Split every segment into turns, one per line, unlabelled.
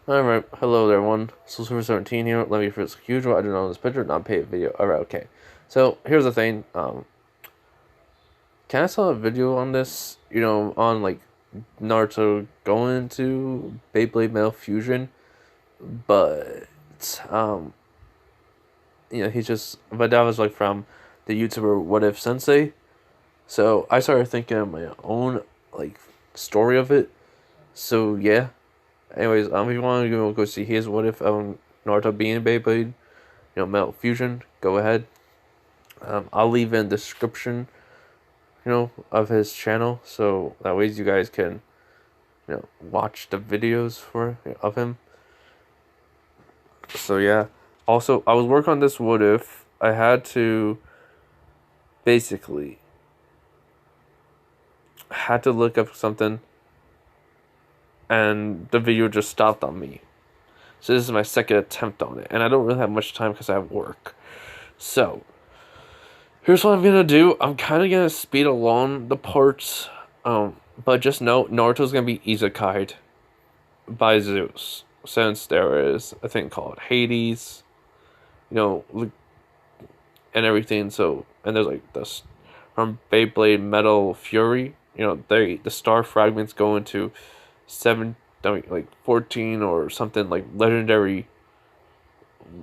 Alright, hello there, everyone. Super 17 here. Let me first usual. I don't know this picture, not paid video. Alright, okay. So here's the thing. Can I saw a video on this? On like Naruto going to Beyblade Metal Fusion, but um, but that was like from the YouTuber What If Sensei. So I started thinking of my own like story of it. So yeah. Anyways, if you want to go see his What If Naruto being Beyblade, Metal Fusion, go ahead. I'll leave in the description, of his channel, so that way you guys can, watch the videos of him. So yeah. Also, I was working on this What If. I had to basically look up something, and the video just stopped on me. So this is my second attempt on it, and I don't really have much time because I have work. So here's what I'm gonna do. I'm kind of gonna speed along the parts, but just know Naruto's gonna be isekai'd by Zeus, since there is a thing called Hades, and everything. So, and there's like this from Beyblade Metal Fury. The star fragments go into 14 or something like legendary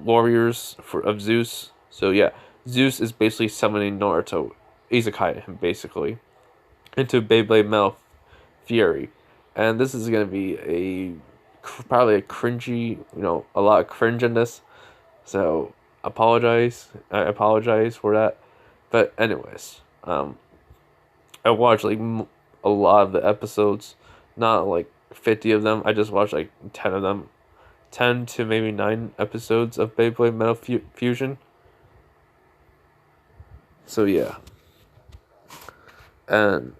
warriors of Zeus. So yeah, Zeus is basically summoning Naruto, isekai him basically, into Beyblade Metal Fury, and this is gonna be probably a cringy, a lot of cringe in this. So I apologize for that. But anyways, I watched like a lot of the episodes, not like 50 of them. I just watched like 10 of them, 10 to maybe 9 episodes of Beyblade Metal Fusion. So yeah. And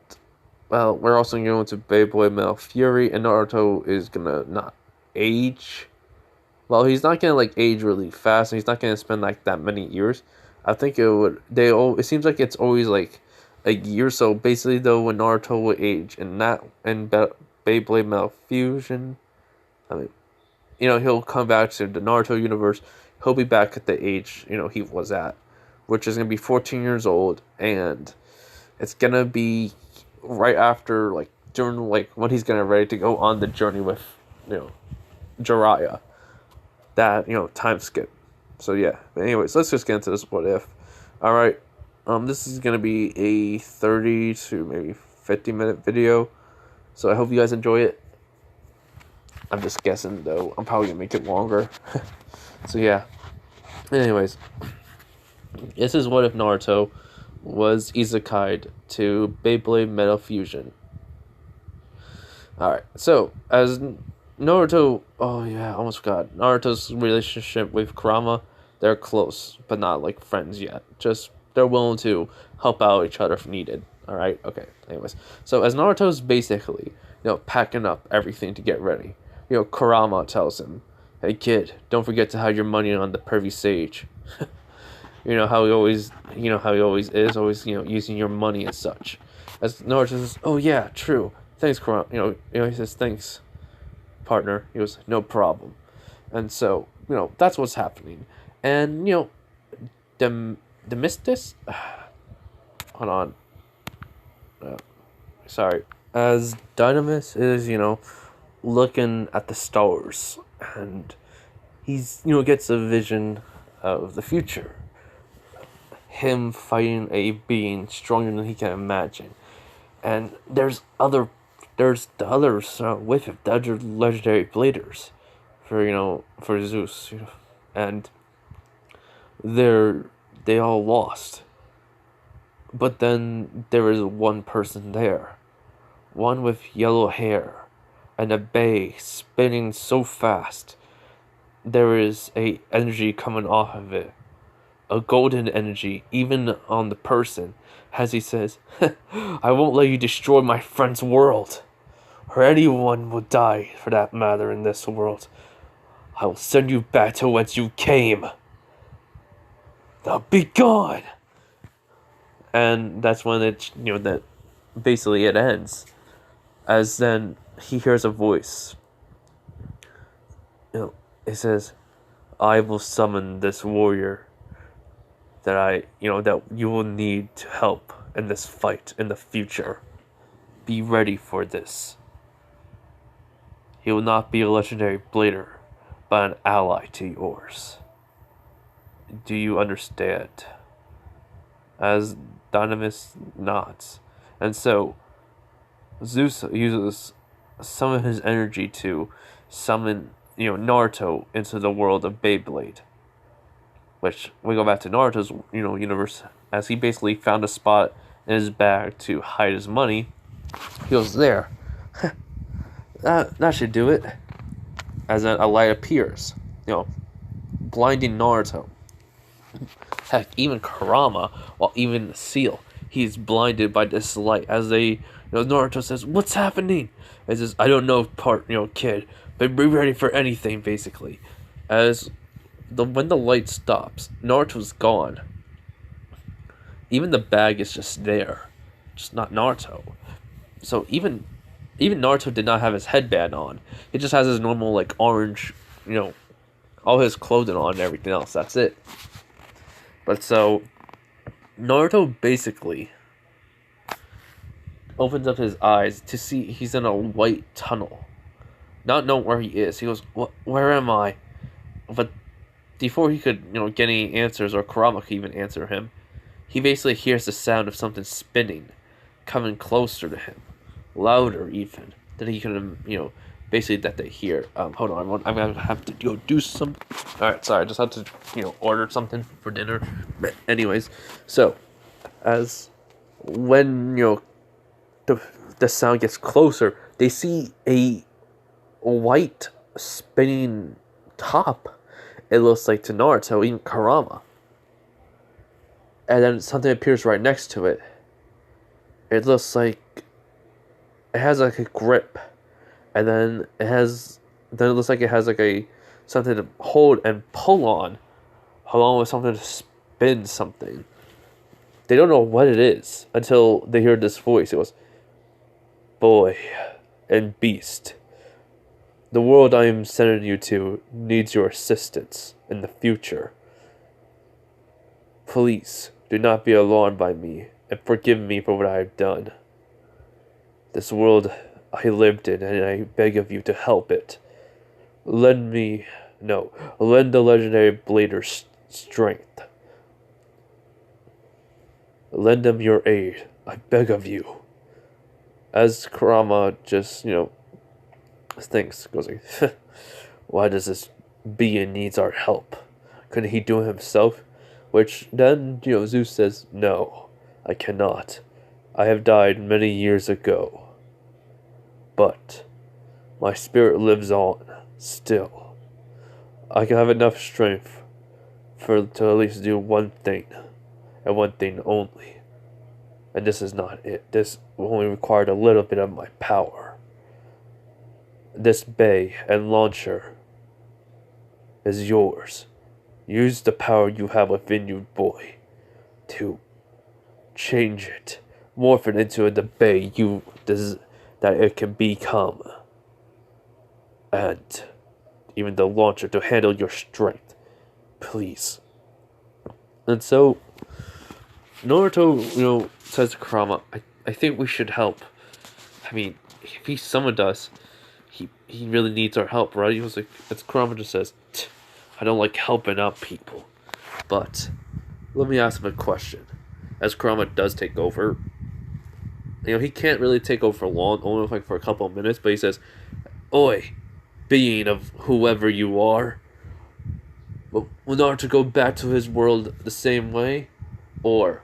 well, we're also going to Beyblade Metal Fury, and Naruto is gonna not age. Well, he's not gonna like age really fast, and he's not gonna spend like that many years. I think it would. It seems like it's always like a year. So basically, though, when Naruto will age in Beyblade Metal Fusion, I mean, he'll come back to the Naruto universe. He'll be back at the age he was at, which is gonna be 14 years old, and it's gonna be right after like during like when he's gonna ready to go on the journey with Jiraiya. That time skip. So yeah. But anyways, let's just get into this What If. All right. This is gonna be a 30 to maybe 50-minute video. So I hope you guys enjoy it. I'm just guessing though. I'm probably gonna make it longer. So yeah. Anyways, this is What If Naruto was isekai'd to Beyblade Metal Fusion. Alright, so as Naruto, oh yeah, I almost forgot. Naruto's relationship with Kurama, they're close, but not like friends yet. Just they're willing to help out each other if needed. Alright, okay. Anyways, so as Naruto's basically, packing up everything to get ready, Kurama tells him, "Hey kid, don't forget to hide your money on the pervy sage." How he always is, always, using your money and such. As Naruto says, "Oh yeah, true. Thanks, Kurama." He says, "Thanks, partner." He goes, "No problem." And so, that's what's happening. And, the Mistis, hold on. Sorry. As Dynamis is, looking at the stars, and he's, gets a vision of the future. Him fighting a being stronger than he can imagine, and there's the others with him, the other legendary bladers, for Zeus, and they all lost. But then there is one person there, one with yellow hair, and a bay spinning so fast, there is a energy coming off of it. A golden energy, even on the person, as he says, "I won't let you destroy my friend's world, or anyone will die for that matter in this world. I will send you back to whence you came. Now be gone." And that's when that basically it ends. As then he hears a voice. it says, I will summon this warrior that you will need to help in this fight in the future. Be ready for this. He will not be a legendary blader, but an ally to yours. Do you understand? As Dynamis nods. And so, Zeus uses some of his energy to summon, Naruto into the world of Beyblade. Which, we go back to Naruto's, universe, as he basically found a spot in his bag to hide his money. He goes, there. That should do it. As then a light appears, blinding Naruto. Heck, even Kurama, while even Seal, he's blinded by this light. As Naruto says, "What's happening?" It says, "I don't know, kid, but be ready for anything." Basically, as when the light stops, Naruto's gone. Even the bag is just there, just not Naruto. So even Naruto did not have his headband on. He just has his normal orange, all his clothing on and everything else. That's it. But so, Naruto basically opens up his eyes to see he's in a white tunnel. Not knowing where he is. He goes, where am I? But before he could, get any answers, or Kurama could even answer him, he basically hears the sound of something spinning, coming closer to him. Louder even. Than he can, basically that they hear. Hold on, I'm gonna have to go do some. Alright, sorry, I just had to, order something for dinner. But anyways, so, as when, the sound gets closer, they see a white spinning top. It looks like to Naruto, even Kurama. And then something appears right next to it. It looks like it has a grip. And then it looks like it has something to hold and pull on, along with something to spin something. They don't know what it is until they hear this voice. It goes, "Boy and beast, the world I am sending you to needs your assistance in the future. Please do not be alarmed by me and forgive me for what I have done. This world I lived in, and I beg of you to help it. Lend the legendary blader strength. Lend them your aid, I beg of you." As Kurama just, thinks, goes like, why does this being needs our help? Couldn't he do it himself? Which then, Zeus says, no, I cannot. I have died many years ago. But my spirit lives on, still. I can have enough strength to at least do one thing, and one thing only. And this is not it. This only required a little bit of my power. This bay and launcher is yours. Use the power you have within you, boy, to change it, morph it into the bay that it can become, and even the launcher to handle your strength, please. And so, Naruto, says to Kurama, I think we should help. I mean, if he summoned us, he really needs our help, right? He was like, as Kurama just says, I don't like helping out people. But, let me ask him a question. As Kurama does take over, he can't really take over for long, only for a couple of minutes, but he says, Oi, being of whoever you are, will Naruto go back to his world the same way? Or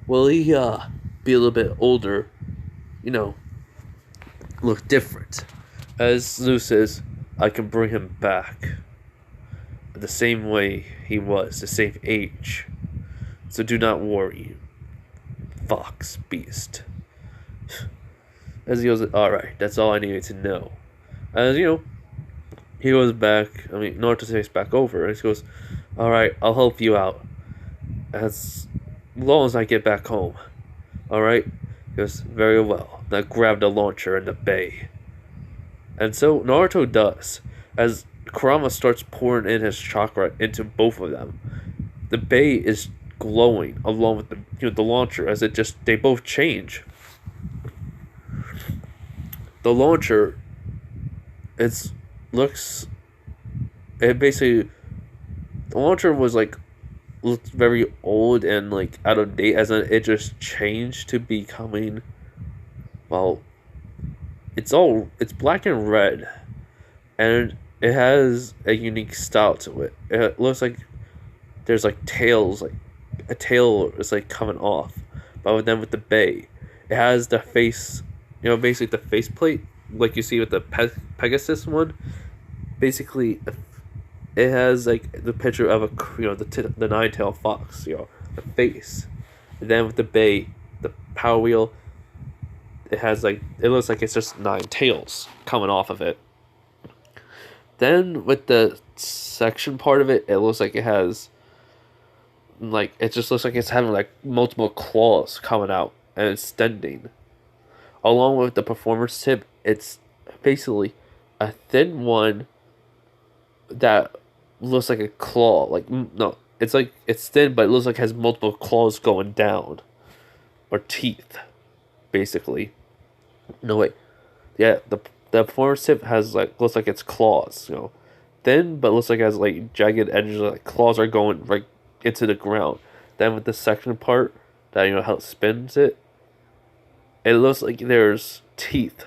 will he, be a little bit older, look different? As Zeus says, I can bring him back the same way he was, the same age. So do not worry, fox beast. As he goes, alright, that's all I needed to know. As, he goes back, Naruto takes back over, and he goes, alright, I'll help you out. As long as I get back home. Alright? He goes, very well. Now grab the launcher in the bay. And so Naruto does. As Kurama starts pouring in his chakra into both of them. The bay is glowing along with the launcher as they both change. The launcher it's looks it basically the launcher was like looked very old and like out of date as in it just changed to becoming well it's black and red and it has a unique style to it. It looks like there's like tails like a tail is like coming off. But then with the bay, it has the face basically the faceplate like you see with the Pegasus one. Basically it has like the picture of the nine-tailed fox, the face. And then with the bay, the power wheel, it has like it looks like it's just nine tails coming off of it. Then with the section part of it, it looks like it has like it just looks like it's having like multiple claws coming out and extending. Along with the performance tip, it's basically a thin one that looks like a claw. Like no, it's like it's thin, but it looks like it has multiple claws going down, or teeth, basically. No wait, yeah, the performance tip has like looks like it's claws. Thin, but looks like it has like jagged edges. Like claws are going right into the ground. Then with the section part that how it spins it, it looks like there's teeth,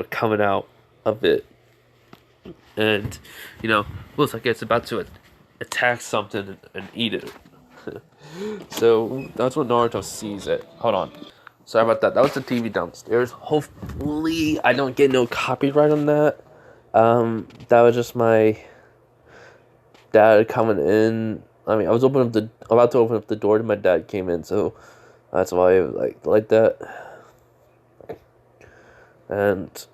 coming out of it. And looks like it's about to attack something and eat it. So that's what Naruto sees it. Hold on, sorry about that. That was the TV downstairs. Hopefully I don't get no copyright on that. That was just my dad coming in. I mean, I was about to open up the door, and my dad came in, so that's why it was like that. And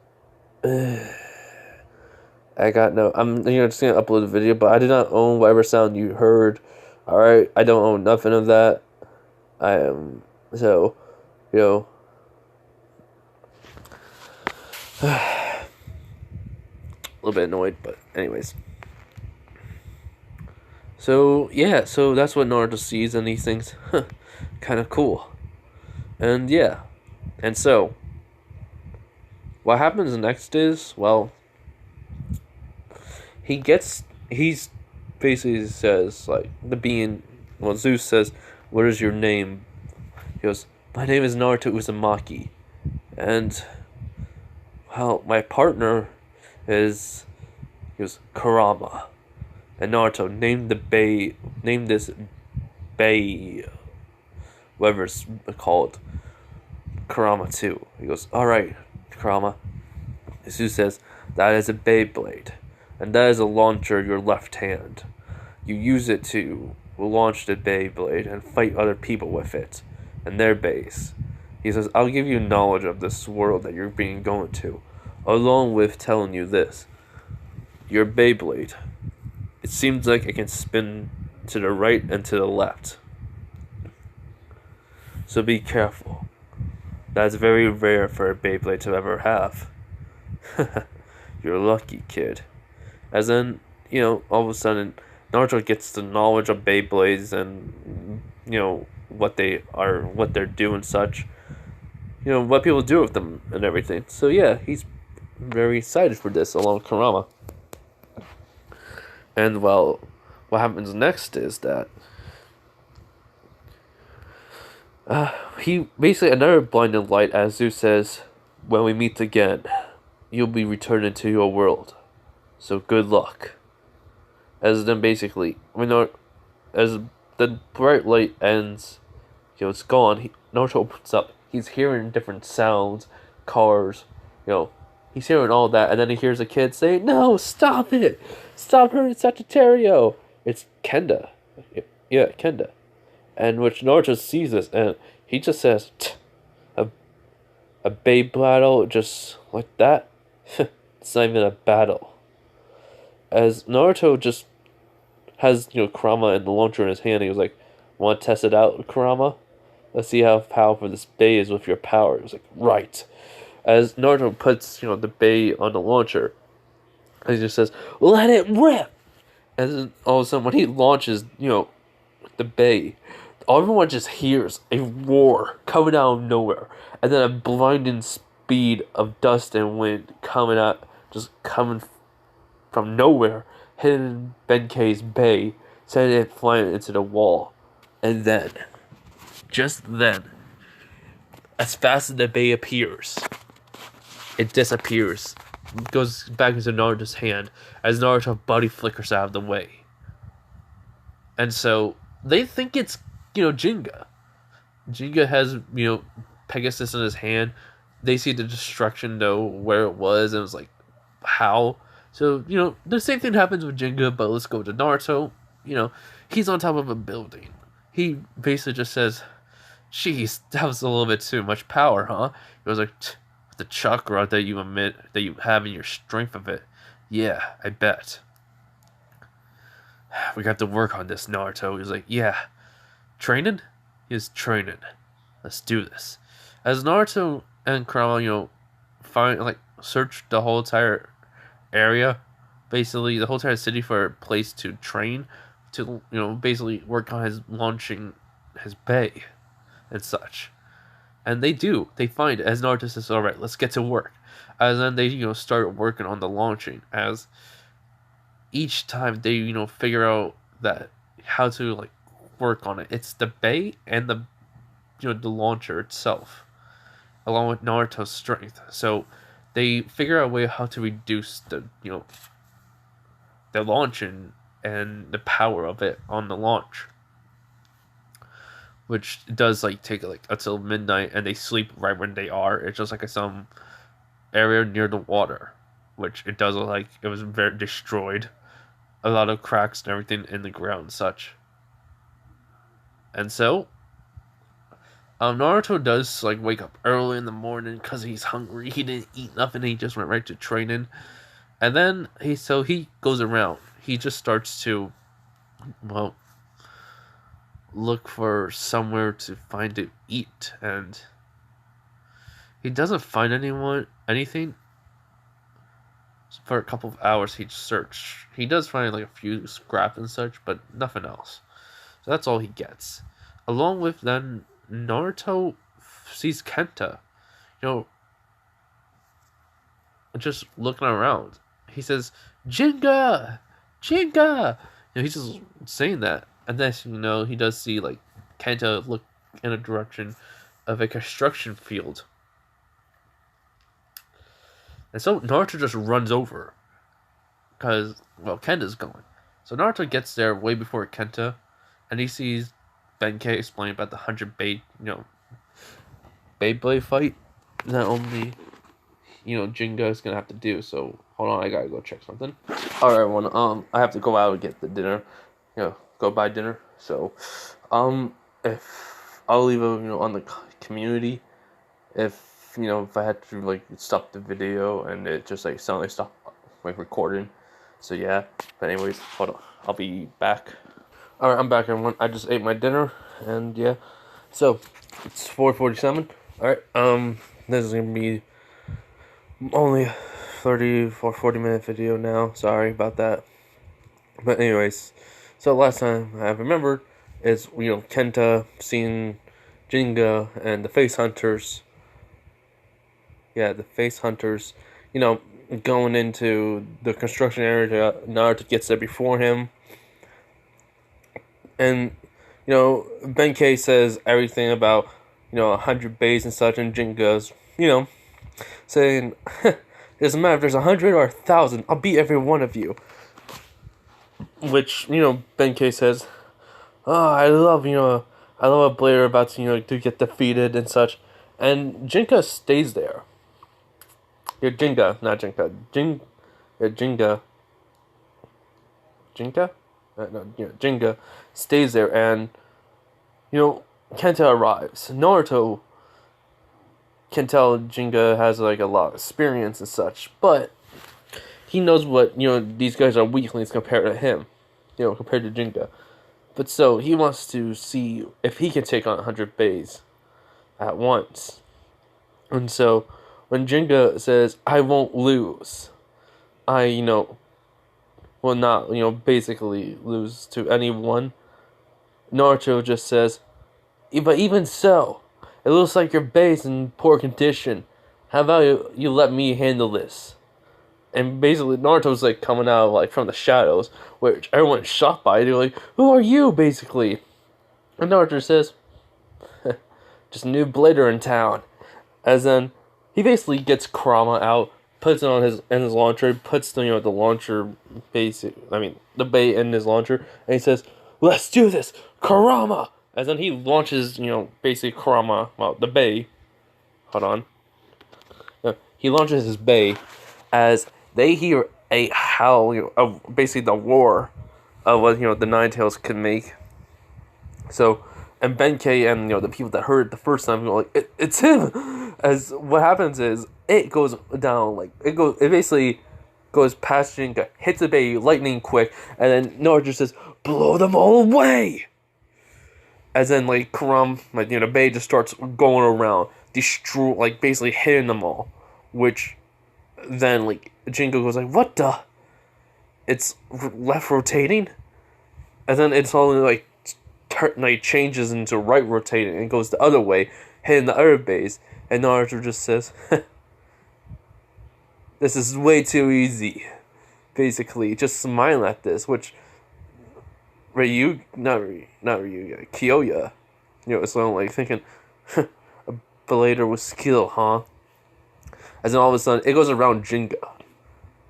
I got no. I'm just gonna upload the video, but I do not own whatever sound you heard. All right, I don't own nothing of that. I am so, a little bit annoyed, but anyways. So yeah, so that's what Naruto sees, and he thinks, kind of cool. And yeah, and so what happens next is he's basically says like Zeus says, "What is your name?" He goes, "My name is Naruto Uzumaki, and my partner is," he goes, "Kurama." And Naruto, name this bay, whatever it's called, Kurama too. He goes, "Alright, Kurama." Zeus says, "That is a Beyblade, and that is a launcher in your left hand. You use it to launch the Beyblade and fight other people with it, and their base." He says, "I'll give you knowledge of this world that you're being going to, along with telling you this. Your Beyblade, it seems like it can spin to the right and to the left. So be careful. That's very rare for a Beyblade to ever have." "You're lucky, kid." As then, all of a sudden, Naruto gets the knowledge of Beyblades and, what they're doing and such. What people do with them and everything. So yeah, he's very excited for this along with Kurama. And what happens next is that he basically another blinding light as Zeus says, "When we meet again, you'll be returned to your world. So good luck." As then basically, as the bright light ends, it's gone. Naruto opens up. He's hearing different sounds, cars, he's hearing all that, and then he hears a kid say, "No, stop it! Stop hurting Sagittario!" It's Kenda. Yeah, Kenda. And which Naruto sees this, and he just says, a Beyblade just like that? It's not even a battle." As Naruto just has, Kurama and the launcher in his hand, he was like, "Want to test it out, Kurama? Let's see how powerful this bay is with your power." He was like, "Right." As Naruto puts, the bay on the launcher, And he just says, "Let it rip!" And then all of a sudden, when he launches, the bay, everyone just hears a roar coming out of nowhere, and then a blinding speed of dust and wind coming from nowhere, hitting Benkei's bay, sending it flying into the wall. And then, just then, as fast as the bay appears, it disappears. It goes back into Naruto's hand as Naruto's body flickers out of the way. And so they think it's, Jinga. Jinga has, Pegasus in his hand. They see the destruction, know where it was, and it was like, how? So, the same thing happens with Jinga, but let's go to Naruto. He's on top of a building. He basically just says, "Jeez, that was a little bit too much power, huh?" It was like, "The chakra that you have in your strength of it. Yeah, I bet. We got to work on this, Naruto." He was like, "Yeah. Training?" He was training. Let's do this. As Naruto and Kurama, search the whole entire area, basically the whole entire city for a place to train, to, basically work on his launching his bay and such. And they do. They find it. As Naruto says, "Alright, let's get to work." As then they, start working on the launching. As each time they, figure out that how to, work on it. It's the bay and the launcher itself, along with Naruto's strength. So they figure out a way how to reduce the, the launching and the power of it on the launch. Which does take until midnight, and they sleep right when they are. It's just some area near the water, which it does look like it was very destroyed. A lot of cracks and everything in the ground and such. And so, Naruto does wake up early in the morning because he's hungry. He didn't eat nothing. He just went right to training, and then he goes around. He just starts to, look for somewhere to find to eat, and he doesn't find anything. For a couple of hours, he searched. He does find a few scraps and such, but nothing else. So that's all he gets. Along with then, Naruto sees Kenta, just looking around. He says, "Jinga! Jinga!" He's just saying that. And then, he does see, Kenta look in a direction of a construction field. And so Naruto just runs over. Because, Kenta's going. So Naruto gets there way before Kenta. And he sees Benkei explain about the 100 Beyblade fight that only, Jinga is going to have to do. So, hold on, I gotta go check something. Alright, everyone, I have to go out and get the dinner. Go buy dinner. So, if I'll leave it, on the community. If I had to stop the video and it just suddenly stopped recording. So yeah. But anyways, hold on. I'll be back. Alright, I'm back, everyone. I just ate my dinner, and yeah. So it's 4:47. Alright. This is gonna be only 30 or 40-minute video now. Sorry about that. But anyways. So last time I remembered is, Kenta seeing Jinga and the face hunters. Yeah, the face hunters, going into the construction area. Naruto gets there before him. And, Benkei says everything about, 100 bays and such, and Jinga's, saying, "It doesn't matter if there's 100 or 1,000, I'll beat every one of you." Which, Benkei says, "Oh, I love a player about to, to get defeated and such." And Jinga stays there. Yeah, Jinga, not Jinka. Jinga. Jinka? Jinga stays there, and, Kenta arrives. Naruto can tell Jinga has, a lot of experience and such, but he knows what, these guys are weaklings compared to him, compared to Jinga. But so, he wants to see if he can take on 100 bays at once. And so, when Jinga says, "I won't lose," I, will not, basically lose to anyone. Naruto just says, but even so, it looks like your base in poor condition. How about you let me handle this? And basically, Naruto's like coming out like from the shadows, which everyone's shocked by. They're like, "Who are you?" Basically, and Naruto says, "Just a new blader in town." As then, he basically gets Kurama out, puts it on his launcher, puts the launcher the bait in his launcher, and he says, "Let's do this, Kurama!" As then he launches basically Kurama, well, the bay. Hold on. He launches his bay as they hear a howl, of basically the roar of what the Nine Tails could make. So, and Benkei and the people that heard it the first time go like, it's him. As what happens is it goes down it basically goes past Jinka, hits the bay lightning quick, and then Naruto says, "Blow them all away." As then Karam, the bay just starts going around, basically hitting them all, which then Jinko goes like, "What the?" It's left rotating, and then it's only changes into right rotating and goes the other way, hitting the other base, and Naruto just says, "This is way too easy." Basically, just smile at this, which not Ryu, Kyoya, it's thinking, a blader with skill, huh? As then all of a sudden, it goes around Jinga.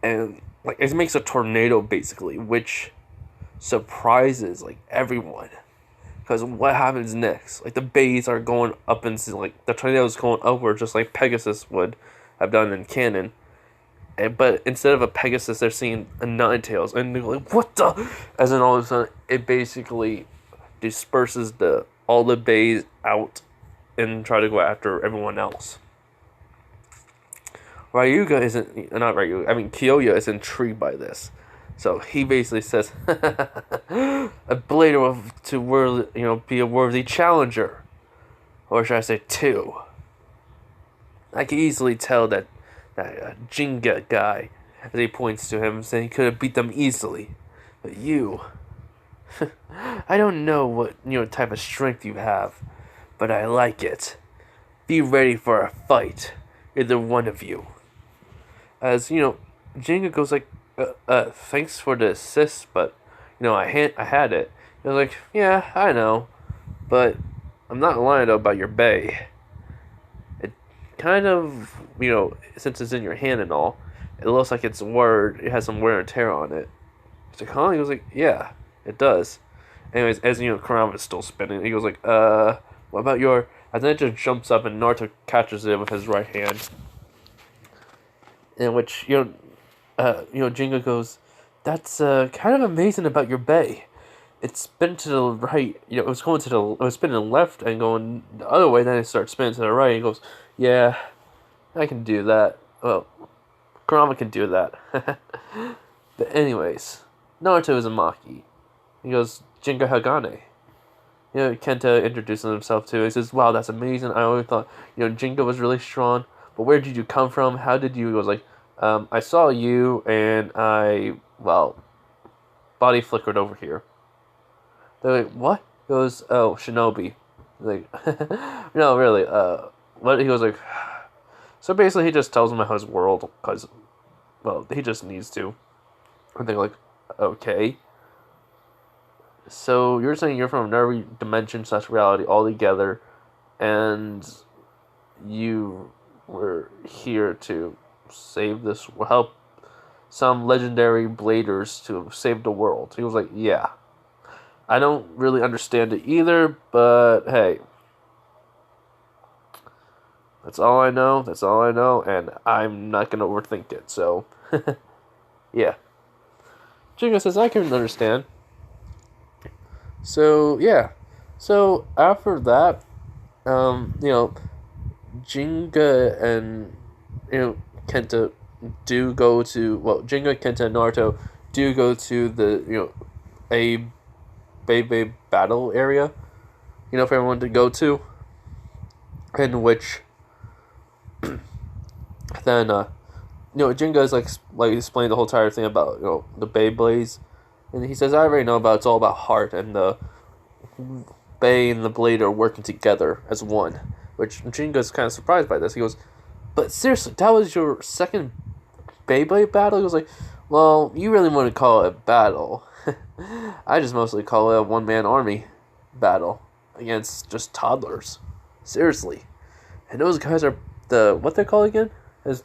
And, it makes a tornado, basically, which surprises, everyone. Because what happens next? The bays are going up into, the tornado's going upward, just like Pegasus would have done in canon. But instead of a Pegasus, they're seeing a Ninetales. And they're like, what the? As then all of a sudden, it basically disperses all the bays out and try to go after everyone else. Kyoya is intrigued by this. So he basically says, a blader be a worthy challenger. Or should I say two? I can easily tell that Jinga guy, as he points to him, saying he could have beat them easily. But you, I don't know what type of strength you have, but I like it. Be ready for a fight, either one of you. As Jinga goes like, thanks for the assist, but I had it. He was like, yeah, I know, but I'm not lying about your bay. It kind of, since it's in your hand and all, it looks like it has some wear and tear on it. He's like, huh? He was like, yeah, it does. Anyways, as Kurama is still spinning, he goes like, what about your? And then it just jumps up and Naruto catches it with his right hand. In which Jinga goes, "That's kind of amazing about your bay. It's spinning to the right. It was spinning left and going the other way. Then it starts spinning to the right." He goes, "Yeah, I can do that. Well, Kurama can do that." But anyways, Naruto is a Maki. He goes, "Jinga Hagane." Kenta introduces himself too. He says, "Wow, that's amazing. I always thought Jinga was really strong. But where did you come from? How did you?" He goes like, I saw you, and body flickered over here. They're like, what? He goes, oh, Shinobi. Like, no, really, what? He goes like, so basically he just tells him about his world, because, he just needs to. And they're like, okay. So you're saying you're from another dimension / reality altogether, and you were here to help some legendary bladers to save the world. He was like, yeah. I don't really understand it either, but hey. That's all I know, and I'm not gonna overthink it, so yeah. Jinga says I can understand. So yeah. So after that, Jinga and Kenta do go to Jinga, Kenta, and Naruto do go to the a Beyblade battle area, for everyone to go to, in which then Jingo's like explaining the whole entire thing about the Beyblades, and he says, "I already know about it's all about heart, and the Bay and the Blade are working together as one." Which Jingo's kind of surprised by this. He goes, "But seriously, that was your second Beyblade battle?" He was like, "Well, you really want to call it a battle. I just mostly call it a one-man army battle against just toddlers. Seriously. And those guys are what they're called again? As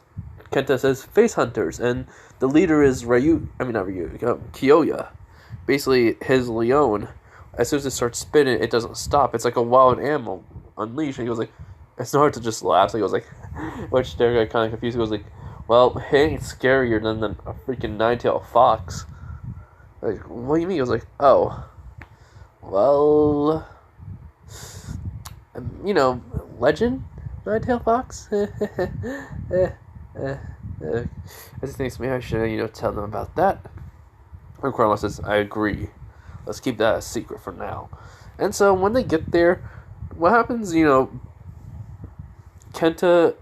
Kenta says, face hunters. And the leader is Kiyoya. Basically, his Leon, as soon as it starts spinning, it doesn't stop. It's like a wild animal unleashed." And he goes like, it's hard to just laugh. So he goes like, which they're kind of confused. He goes like, "Well, it ain't scarier than a freaking nine-tailed fox." Like, what do you mean? He was like, "Oh, well, legend, nine-tailed fox." I just think maybe I should, tell them about that. And Kurama says, "I agree. Let's keep that a secret for now." And so when they get there, what happens? Kenta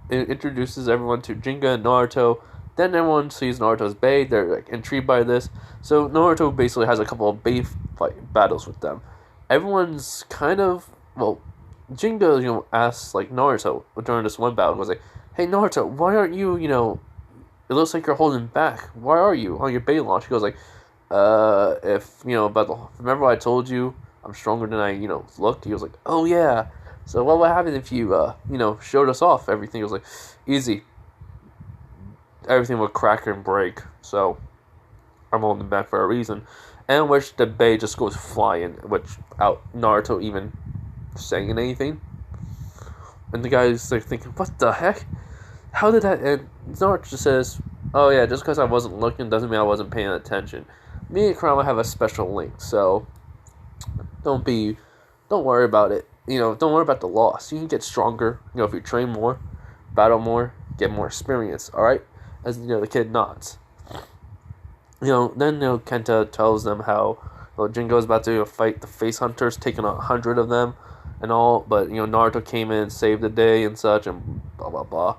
introduces everyone to Jinga and Naruto. Then everyone sees Naruto's Bay. They're like intrigued by this. So Naruto basically has a couple of Bay fight battles with them. Everyone's kind of Jinga asks like Naruto during this one battle, was like, "Hey Naruto, why aren't you it looks like you're holding back. Why are you on your Bay launch?" He goes like, if remember I told you I'm stronger than I looked." He was like, "Oh yeah. So what would happen if you showed us off everything?" He was like, "Easy. Everything would crack and break. So I'm holding back for a reason." And which the Bay just goes flying, without Naruto even saying anything. And the guy's like thinking, "What the heck? How did that?" And Naruto just says, "Oh yeah, just because I wasn't looking doesn't mean I wasn't paying attention. Me and Kurama have a special link, so don't worry about it. Don't worry about the loss. You can get stronger, if you train more, battle more, get more experience, alright?" As, the kid nods. Then, Kenta tells them how, Jingo's about to fight the face hunters, taking 100 of them and all, but, Naruto came in and saved the day and such, and blah, blah, blah.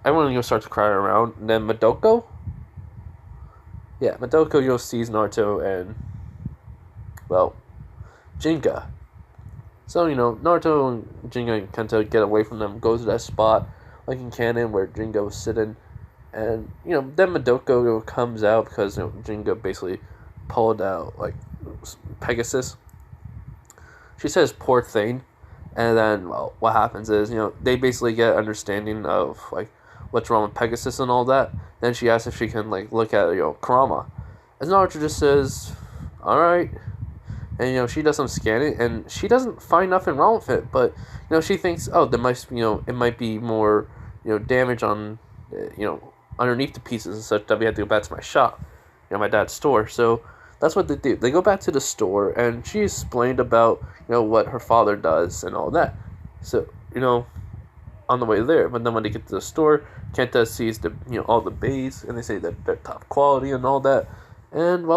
Everyone, starts crying around. And then Madoko? Yeah, Madoko, sees Naruto and, Jinga. So, Naruto and Jinga and Kenta get away from them, go to that spot, like in canon, where Jinga was sitting. And, then Madoko comes out because, Jinga basically pulled out, like, Pegasus. She says, "Poor thing." And then, what happens is, they basically get understanding of, like, what's wrong with Pegasus and all that. Then she asks if she can, like, look at, Kurama. And Naruto just says, "Alright." And, she does some scanning, and she doesn't find nothing wrong with it. But, she thinks, oh, there might, it might be more, damage on, underneath the pieces and such, that we have to go back to my shop, my dad's store. So that's what they do. They go back to the store, and she explained about, what her father does and all that. So, on the way there. But then when they get to the store, Kenta sees the, all the bays, and they say that they're top quality and all that. And,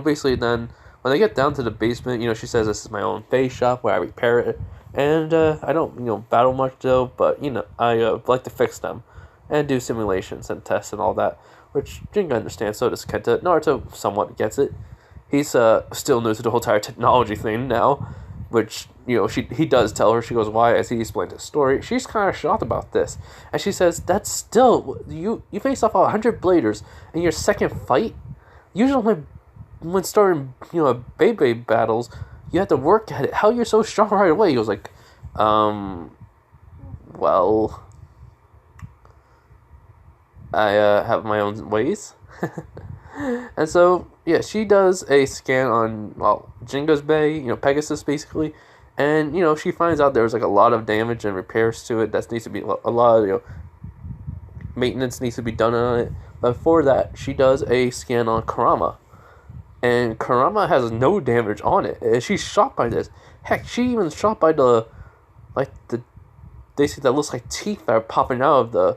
basically then, when they get down to the basement, she says, "This is my own base shop where I repair it. And, I don't, battle much though, but, I like to fix them and do simulations and tests and all that," which Jinga understands, so does Kenta. Naruto somewhat gets it. He's still new to the whole entire technology thing now, which, he does tell her. She goes, "Why?" As he explained his story. She's kind of shocked about this. And she says, "That's still, you face off 100 bladers in your second fight? Usually when starting, Beyblade battles, you have to work at it. How you're so strong right away?" He goes like, well, I have my own ways." And so, yeah, she does a scan on, Jingo's Bay, Pegasus basically. And, she finds out there's like a lot of damage and repairs to it. That needs to be a lot of, maintenance needs to be done on it. But for that, she does a scan on Kurama. And Kurama has no damage on it. And she's shocked by this. Heck, she even shocked by they say that looks like teeth that are popping out of the,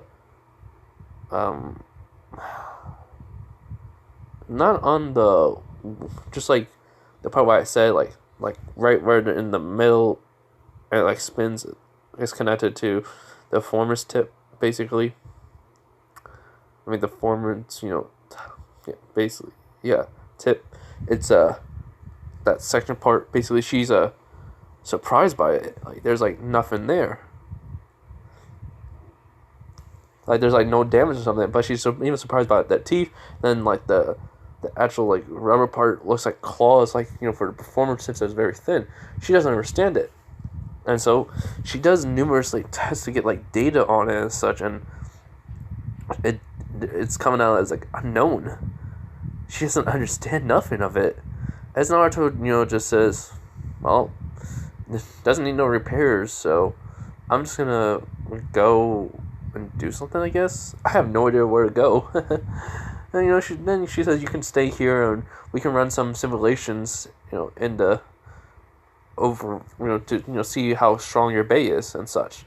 not on the, just like the part where I said, like right where in the middle, and it like spins, it's connected to the former's tip, basically. I mean, the former, yeah, basically, yeah, tip. It's that section part. Basically, she's surprised by it. Like, there's like nothing there. Like, there's like no damage or something, but she's even surprised by that teeth. Then like the actual like rubber part looks like claws. Like, for the performer, since it's very thin, she doesn't understand it, and so she does numerous like tests to get like data on it and such, and it's coming out as like unknown. She doesn't understand nothing of it. As Naruto, just says, well, it doesn't need no repairs, so I'm just gonna go and do something, I guess. I have no idea where to go. And then she says you can stay here and we can run some simulations, in the over, to see how strong your bay is and such.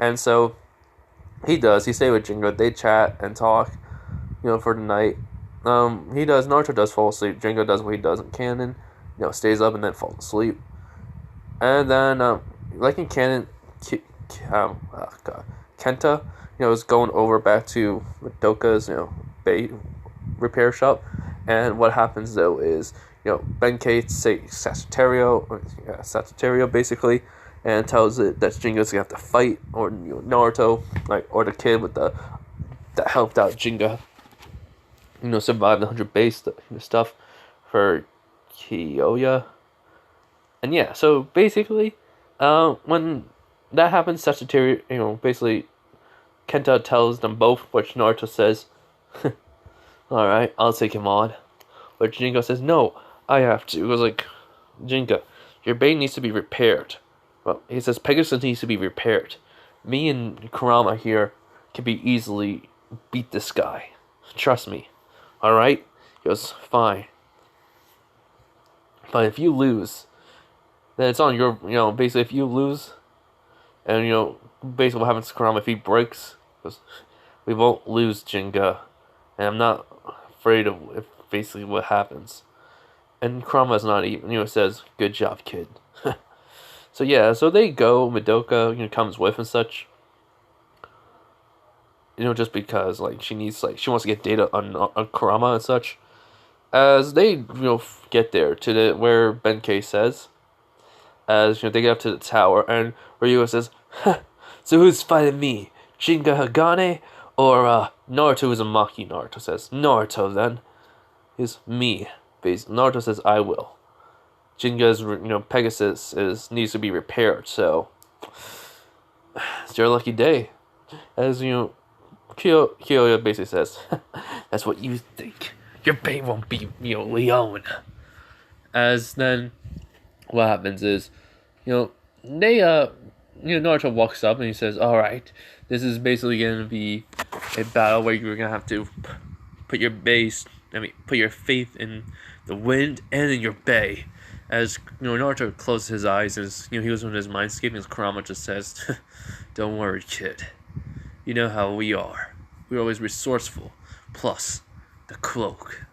And so he does. He stay with Jingo. They chat and talk, for the night. Naruto does fall asleep. Jingo does what he does in canon, stays up and then falls asleep. And then, like in canon, Kenta, is going over back to Madoka's, bay repair shop. And what happens though is, Benkei say Sagittario basically, and tells it that Jingo's gonna have to fight, or Naruto, or the kid with that helped out Jinga, survive the 100 base stuff for Kiyoya. And yeah, so basically, when that happens, Sagittario, basically, Kenta tells them both, which Naruto says, alright, I'll take him on. But Jingo says, no, I have to. It was like, Jingo, your bay needs to be repaired. Well, he says, Pegasus needs to be repaired. Me and Kurama here can be easily beat this guy. Trust me. Alright? He goes, fine. But if you lose, then it's on your, basically if you lose, and, basically what happens to Kurama if he breaks, goes, we won't lose, Jinga. And I'm not afraid of basically what happens. And Kurama's not even, says, good job, kid. So yeah, so they go, Madoka, comes with and such. Just because, she needs, she wants to get data on Kurama and such. As they, get there to where Benkei says, as, they get up to the tower, and Ryuga says, so who's fighting me? Jinga Hagane, or, Naruto Uzumaki? Naruto says, Naruto, then. Is me. Naruto says, I will. Jinga's, Pegasus needs to be repaired, so it's your lucky day. As, Kiyoya basically says, that's what you think. Your bay won't be, Leon. As then, what happens is, Naruto walks up and he says, alright, this is basically going to be a battle where you're going to have to put your faith in the wind and in your bay. As, Naruto closes his eyes and, he was in his mindscape, and Kurama just says, don't worry, kid. You know how we are. We're always resourceful. Plus, the cloak.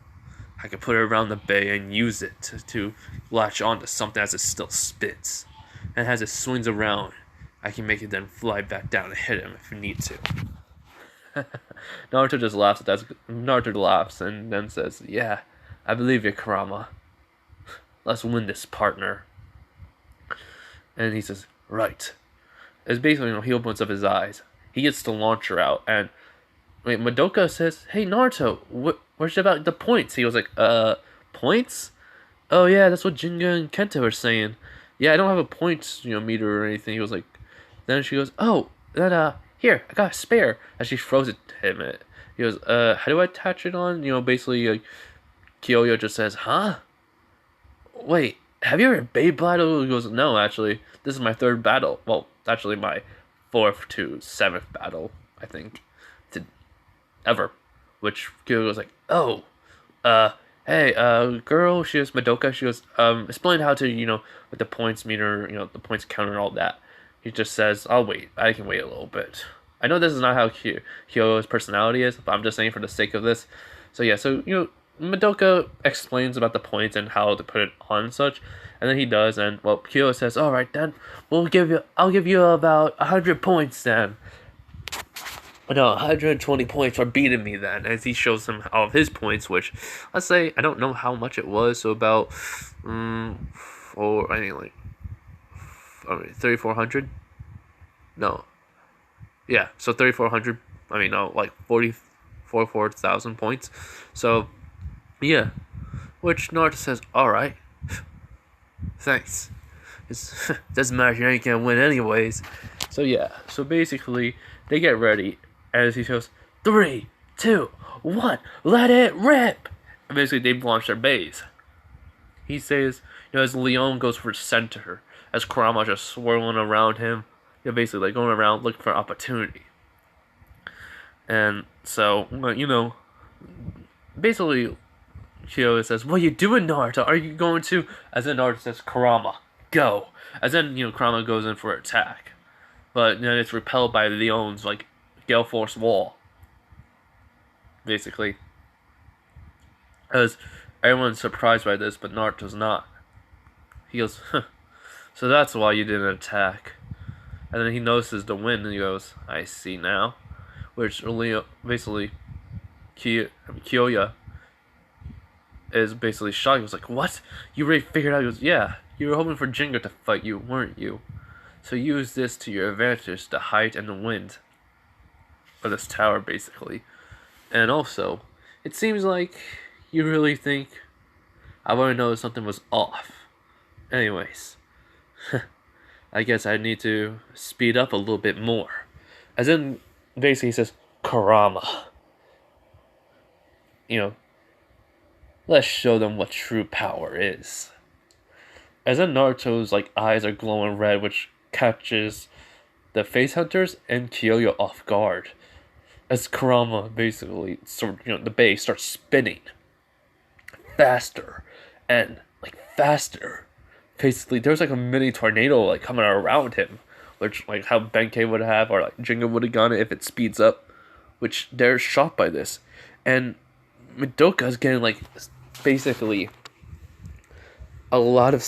I can put it around the bay and use it to latch onto something as it still spins. And as it swings around, I can make it then fly back down and hit him if you need to. Naruto just laughs at that. Naruto laughs and then says, yeah, I believe you, Kurama. Let's win this, partner. And he says, right. It's basically, he opens up his eyes. He gets the launcher out, and Madoka says, hey, Naruto, where's about the points? He was like, points? Oh, yeah, that's what Jinga and Kenta were saying. Yeah, I don't have a points, meter or anything. He was like, then she goes, oh, then, here, I got a spare. And she throws it to him. He goes, how do I attach it on? Basically, Kiyoya just says, huh? Wait, have you ever Beyblade? He goes, no, actually, this is my third battle. Well, actually my 4th to 7th battle, I think, ever. Which Kiyoya was like, oh, hey, girl, she goes, Madoka, she goes, explain how to, with the points meter, the points counter and all that. He just says, I'll wait, I can wait a little bit. I know this is not how Kyo's personality is, but I'm just saying for the sake of this. So yeah, so, Madoka explains about the points and how to put it on and such, and then he does, and well, Kyo says, "All right, then I'll give you about 100 points then." No, 120 points for beating me then, as he shows him all of his points, which, let's say, I don't know how much it was, so about, or, I mean, like, 3,400? No. Yeah, so 3,400, I mean, no, like, 44,000 points. So, yeah. Which Naruto says, alright, thanks. It doesn't matter, you ain't gonna win anyways. So, yeah, so basically, they get ready, as he goes, 3, 2, 1, let it rip! And basically, they launch their base. He says, as Leon goes for center, as Kurama just swirling around him, basically like going around looking for opportunity. And so, basically, Kyo says, "What are you doing, Naruto? Are you going to?" As then Naruto says, "Kurama, go." As then Kurama goes in for an attack, but then it's repelled by Leon's like Gale Force wall. Basically, as everyone's surprised by this, but Naruto's not. He goes, huh, "So that's why you didn't attack." And then he notices the wind, and he goes, "I see now." Which Leo, basically, Kyoya is basically shocked. He was like, "What? You already figured out?" He goes, "Yeah, you were hoping for Jingo to fight you, weren't you? So use this to your advantage, the height and the wind of this tower, basically. And also, it seems like you really think I want to know something was off. Anyways, I guess I need to speed up a little bit more." As in, basically, he says, "Kurama. Let's show them what true power is." As in, Naruto's eyes are glowing red, which catches the face hunters and Kyoya off guard. As Kurama basically, the base starts spinning faster and faster. Basically, there's a mini tornado coming around him, which how Benkei would have or Jingo would have gotten it if it speeds up. Which they're shocked by this, and Madoka's getting basically a lot of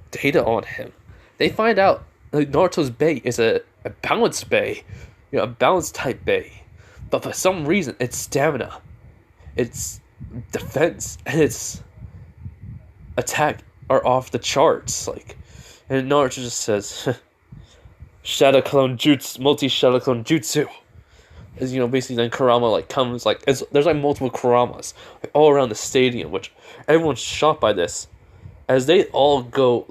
data on him. They find out Naruto's Bay is a balanced Bay, a balanced type Bay, but for some reason its stamina, its defense, and its attack are off the charts. And Naruto just says, "Shadow Clone Jutsu, multi Shadow Clone Jutsu." As basically then Kurama comes there's multiple Kuramas all around the stadium, which everyone's shocked by this, as they all go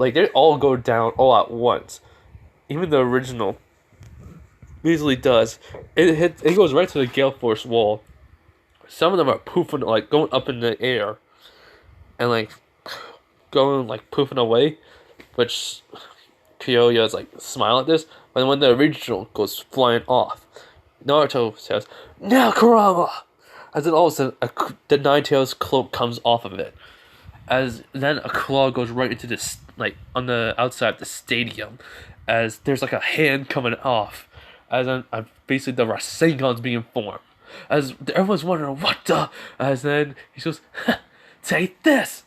down all at once. Even the original basically does it goes right to the Gale Force wall. Some of them are poofing going up in the air and going poofing away, which Kyoya is smile at this, but when the original goes flying off, Naruto says, "Now, Kurama!" As then all of a sudden, the Nine-Tails cloak comes off of it. As then a claw goes right into this, on the outside of the stadium. As there's a hand coming off. As then, basically the Rasengan's being formed. As everyone's wondering, what the? As then he goes, "Take this!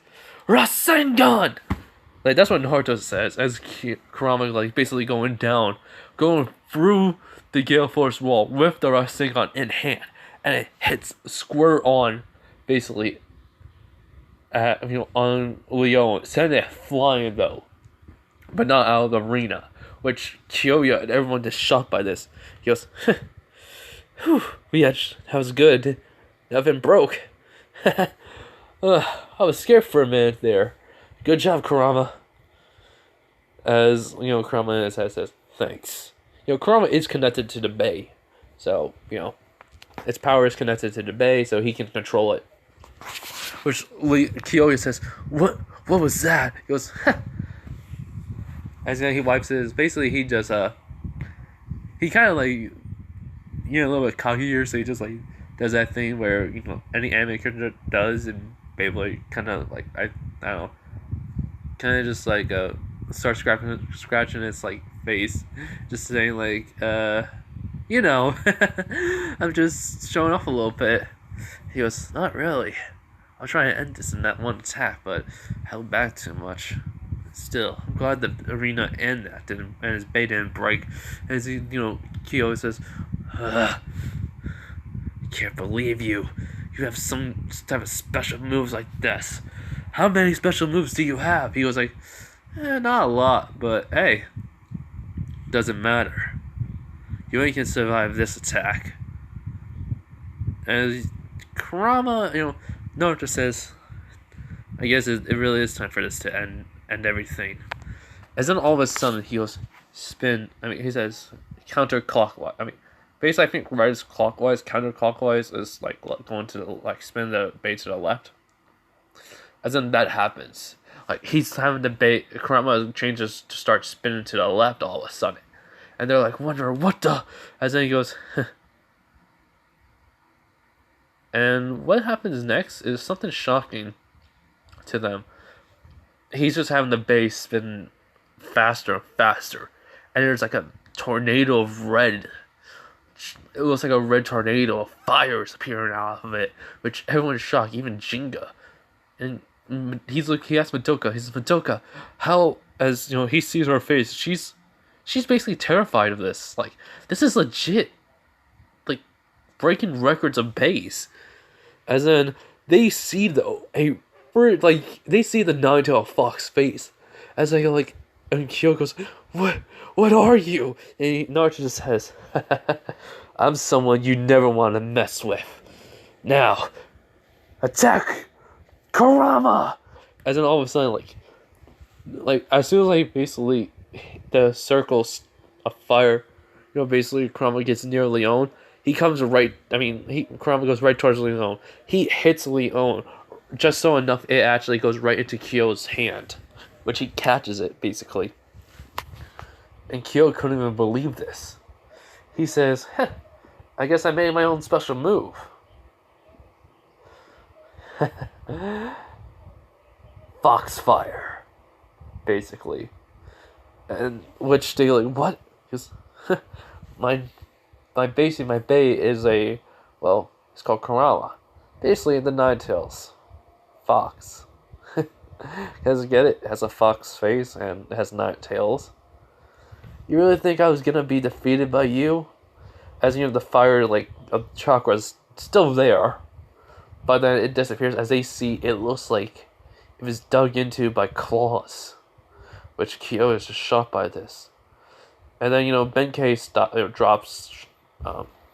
Rasengan!" That's what Naruto says. As Kurama, basically going through the Gale Force wall with the Rasengan in hand, and it hits square on, basically, on Leon, sending it flying though, but not out of the arena. Which Kyoya and everyone just shocked by this. He goes, "Whew, that was good. Nothing broke." I was scared for a minute there. Good job, Kurama. As Kurama in his head says, "Thanks." Kurama is connected to the Bay, so its power is connected to the Bay, so he can control it. Which Kyoya says, "What was that?" He goes, "Huh." As he wipes his. Basically, he just he kind of a little bit cocky here, so he just does that thing where any anime character does in Beyblade, kind of I don't know, kind of just start scratching its face, just saying I'm just showing off a little bit. He goes, "Not really. I'm trying to end this in that one attack, but held back too much. Still, I'm glad the arena and his bay didn't break." As Kyo says, "Ugh." can't believe you. You have some type of special moves like this. How many special moves do you have? He was like, not a lot, but hey, doesn't matter. You ain't can survive this attack. And Kurama, Naruto says, I guess it really is time for this to end everything. As then all of a sudden he goes, spin. He says counterclockwise. Basically I think right is clockwise. Counterclockwise is like going to spin the bait to the left. As then that happens. Like he's having the bait. Kurama changes to start spinning to the left all of a sudden, and they're like wondering what the. As then he goes. And what happens next is something shocking to them. He's just having the base spin faster and faster. And there's like a tornado of red. It looks like a red tornado of fires appearing out of it, which everyone's shocked, even Jinga. And he asks Madoka, he says, Madoka, how, as he sees her face, she's basically terrified of this. Like, this is legit. Like, breaking records of base. As in, they see they see the nine-tailed fox face. As they go and Kyo goes, What are you? And Naruto just says, I'm someone you never want to mess with. Now, attack Kurama! As in all of a sudden, as soon as basically the circles of fire, basically Kurama gets near Leon. He comes Kurama goes right towards Leon. He hits Leon just so enough it actually goes right into Kyo's hand, which he catches it, basically. And Kyo couldn't even believe this. He says, I guess I made my own special move. Foxfire, basically. And which they what? Because my bay is it's called Kurama. Basically the Nine Tails. Fox. Because get it? It has a fox face and it has 9 tails. You really think I was gonna be defeated by you? As the fire of chakra's still there. But then it disappears as they see it looks like it was dug into by claws. Which Kyo is just shocked by this. And then Benkei drops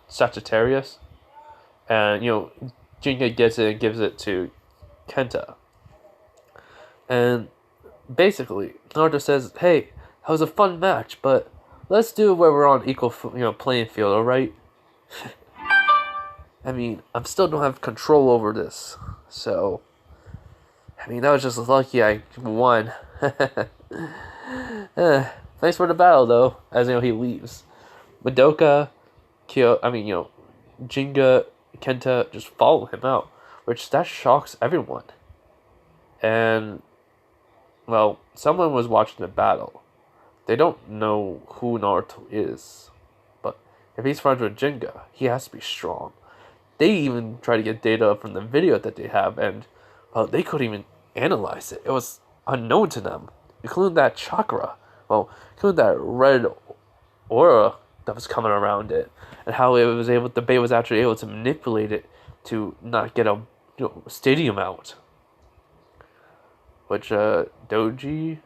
Sagittarius, and Jinga gets it and gives it to Kenta. And basically Naruto says, hey, that was a fun match, but let's do it where we're on equal playing field, alright? I'm still don't have control over this, so that was just lucky I won. Thanks for the battle though. As he leaves, Madoka, Kyo, Jinga, Kenta just follow him out, which that shocks everyone. And someone was watching the battle. They don't know who Naruto is, but if he's friends with Jinga, he has to be strong. They even try to get data from the video that they have, and they couldn't even analyze it. It was unknown to them, including that chakra. Including that red aura that was coming around it, and how the Bay was actually able to manipulate it to not get a stadium out. Which Doji,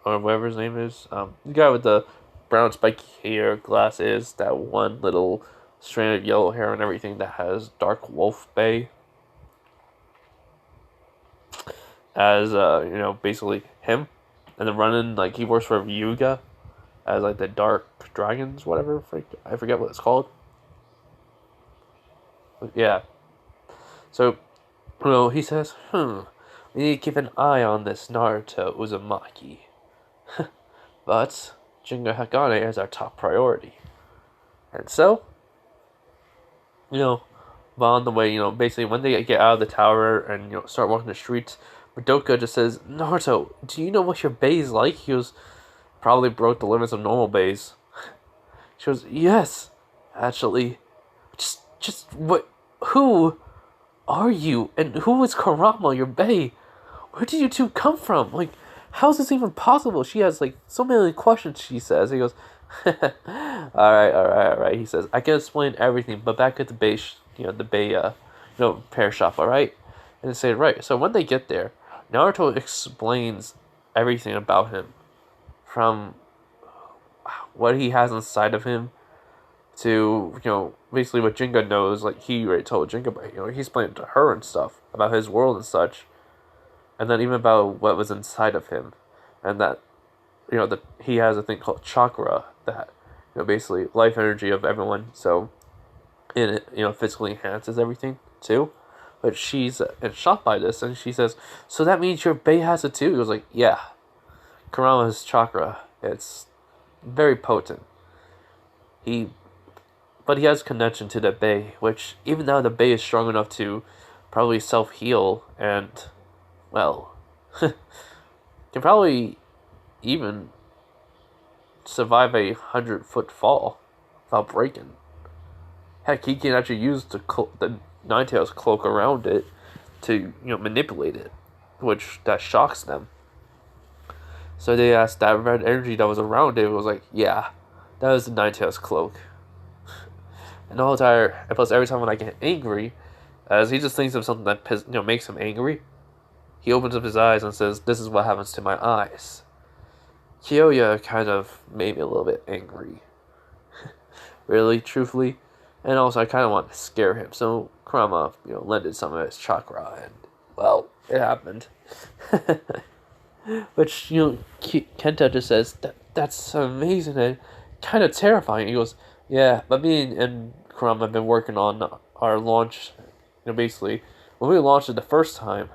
or whatever his name is, the guy with the brown spiky hair, glasses, that one little strand of yellow hair and everything that has Dark Wolf Bay. As basically him, and then running he works for Ryuga as the Dark Dragons, whatever. I forget what it's called. But, yeah. So, he says, we need to keep an eye on this Naruto Uzumaki. But Jinga Hagane is our top priority. And so, on the way, basically when they get out of the tower and start walking the streets, Madoka just says, Naruto, do you know what your bay is like? He goes, probably broke the limits of normal bays. She goes, yes, actually. Just what? Who are you? And who is Kurama, your bay? Where did you two come from? How is this even possible? She has so many questions, she says. He goes, All right. He says, I can explain everything, but back at the base, the Bay, repair shop. All right, and they say, right. So when they get there, Naruto explains everything about him, from what he has inside of him to basically what Jinga knows. Like he already told Jinga, but he explained to her and stuff about his world and such, and then even about what was inside of him, and that that he has a thing called chakra that basically life energy of everyone. So and it physically enhances everything too. But she's shocked by this, and she says, "So that means your Bay has it too?" He was like, "Yeah, Kurama's chakra. It's very potent. He, but he has connection to the Bay, which even though the Bay is strong enough to probably self heal and, well, can probably even survive a 100-foot fall without breaking. Heck, he can actually use the Ninetales cloak around it to manipulate it, which that shocks them. So they asked that red energy that was around it. It was like, yeah, that was the Ninetales cloak. And the whole entire, plus every time when I get angry, as he just thinks of something that makes him angry, he opens up his eyes and says, "This is what happens to my eyes." Kyoya kind of made me a little bit angry, really, truthfully, and also I kind of wanted to scare him. So Kurama, lended some of his chakra, and well, it happened. Which Kenta just says that's amazing and kind of terrifying. He goes, "Yeah, but me and Kurama have been working on our launch. Basically, when we launched it the first time,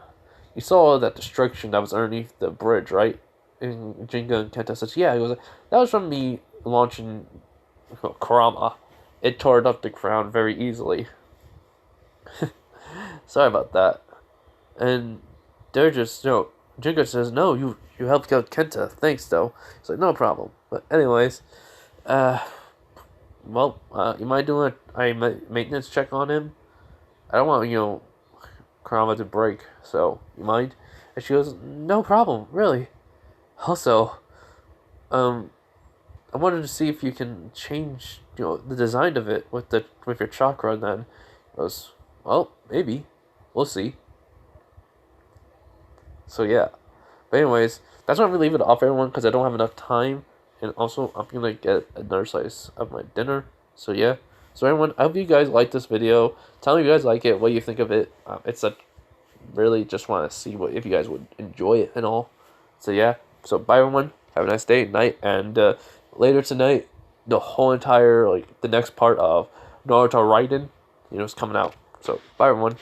you saw that destruction that was underneath the bridge, right?" And Jinga and Kenta says, "Yeah." He goes, "That was from me launching Kurama. It tore it up the ground very easily." Sorry about that. And they're just Jinga says, "No, you helped out Kenta. Thanks, though." He's like, "No problem." But anyways, you mind doing a maintenance check on him? I don't want Kurama to break, so you mind? And she goes, "No problem, really. Also, I wanted to see if you can change the design of it with your chakra." And then he goes, "Well, maybe. We'll see." So yeah. But anyways, that's why I'm gonna leave it off, everyone, because I don't have enough time, and also I'm gonna get another slice of my dinner. So yeah. So everyone, I hope you guys like this video. Tell me if you guys like it, what you think of it. It's a really just want to see if you guys would enjoy it and all. So yeah. So bye everyone. Have a nice day, night, and later tonight, the whole entire the next part of Naruto Raiden, is coming out. So bye everyone.